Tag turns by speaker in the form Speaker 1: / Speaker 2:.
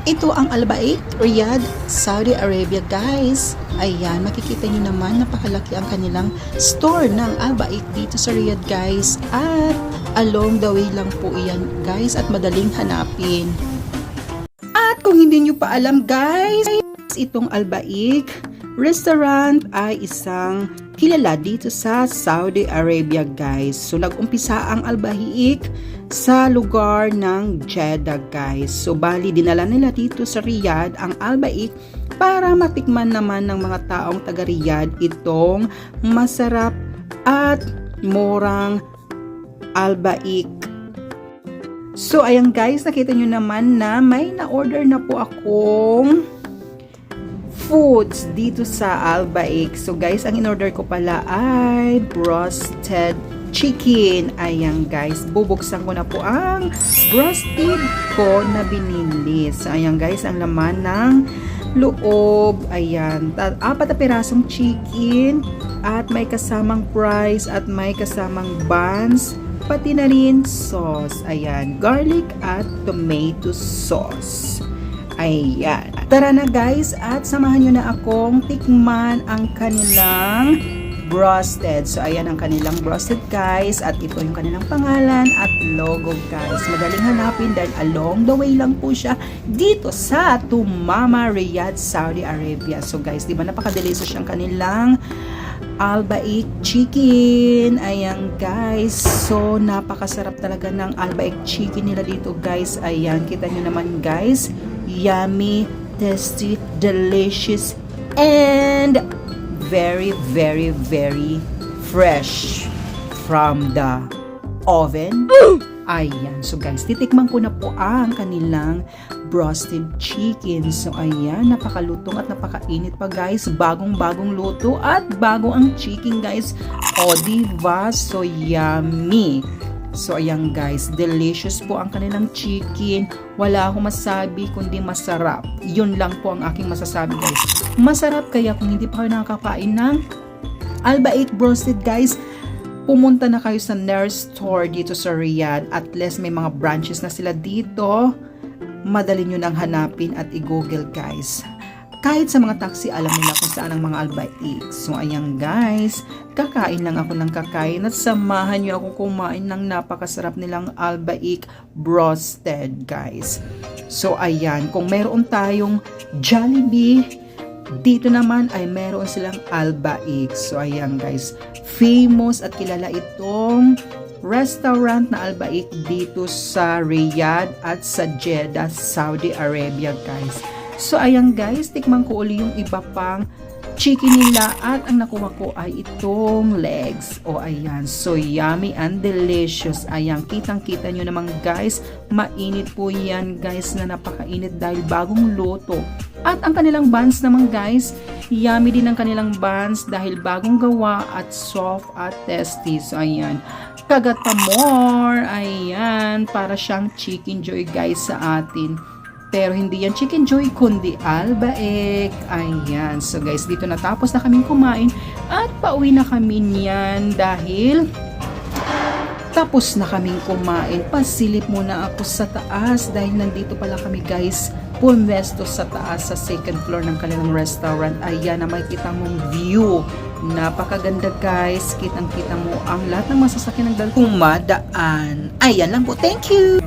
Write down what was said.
Speaker 1: Ito ang Al Baik, Riyadh, Saudi Arabia guys. Ayan, makikita nyo naman napakalaki ang kanilang store ng Al Baik dito sa Riyadh guys. At along the way lang po iyan guys at madaling hanapin. At kung hindi nyo pa alam guys, itong Al Baik restaurant ay isang kilala dito sa Saudi Arabia guys. So nag-umpisa ang Al Baik sa lugar ng Jeddah guys. So bali dinala nila dito sa Riyadh ang Al Baik para matikman naman ng mga taong taga Riyadh itong masarap at murang Al Baik. So ayan guys, nakita nyo naman na may na-order na po akong foods dito sa Al Baik. So guys, ang in-order ko pala ay roasted chicken. Ayan guys, bubuksan ko na po ang roasted ko na binili. So ayan guys, ang laman ng loob. Ayan, 4 na pirasong chicken at may kasamang fries at may kasamang buns. Pati na rin sauce. Ayan, garlic at tomato sauce. Ayan. Tara na guys at samahan nyo na akong tikman ang kanilang broasted. So ayan ang kanilang broasted guys at ito yung kanilang pangalan at logo guys. Madaling hanapin dahil along the way lang po siya dito sa Tumama, Riyadh, Saudi Arabia. So guys, di ba napaka-delicious yung kanilang Al Baik chicken. Ayan guys, so napakasarap talaga ng Al Baik chicken nila dito guys. Ayan, kita nyo naman guys, yummy, tasty, delicious, and very fresh from the oven. Ayan, so guys, titikman ko na po ang kanilang broasted chicken. So ayan, napakalutong at napakainit pa guys. Bagong-bagong luto at bago ang chicken guys. O diba? So yummy. So ayan guys, delicious po ang kanilang chicken. Wala akong masabi kundi masarap. Yun lang po ang aking masasabi guys. Masarap, kaya kung hindi pa kayo nakakain ng Al Baik broasted guys, pumunta na kayo sa nearest store dito sa Riyadh. At least may mga branches na sila dito. Madali nyo nang hanapin at i-google guys. Kahit sa mga taxi, alam nila kung saan ang mga Al Baik. So ayan guys, kakain lang ako ng kakain at samahan nyo ako kumain ng napakasarap nilang Al Baik broasted guys. So ayan, kung meron tayong Jollibee, dito naman ay meron silang Al Baik. So ayan guys, famous at kilala itong restaurant na Al Baik dito sa Riyadh at sa Jeddah, Saudi Arabia guys. So ayan guys, tikman ko uli yung iba pang chicken nila at ang nakuha ko ay itong legs. O ayan, so yummy and delicious. Ayan, kitang-kita nyo naman guys, mainit po yan guys, na napakainit dahil bagong luto. At ang kanilang buns naman guys, yummy din ang kanilang buns dahil bagong gawa at soft at tasty. So ayan, kagat pa more. Ayan, para siyang chicken joy guys sa atin. Pero hindi yan chicken joy kundi Al Baik. Ayan, so guys, dito natapos na kaming kumain at pauwi na kami niyan dahil tapos na kaming kumain. Pasilip muna ako sa taas dahil nandito pala kami guys, pumwesto sa taas sa second floor ng kanilang restaurant. Ayan na makikita mong view. Napakaganda guys. Kitang-kita mo ang lahat ng masasakyan ng kumadaan. Ayan lang po. Thank you!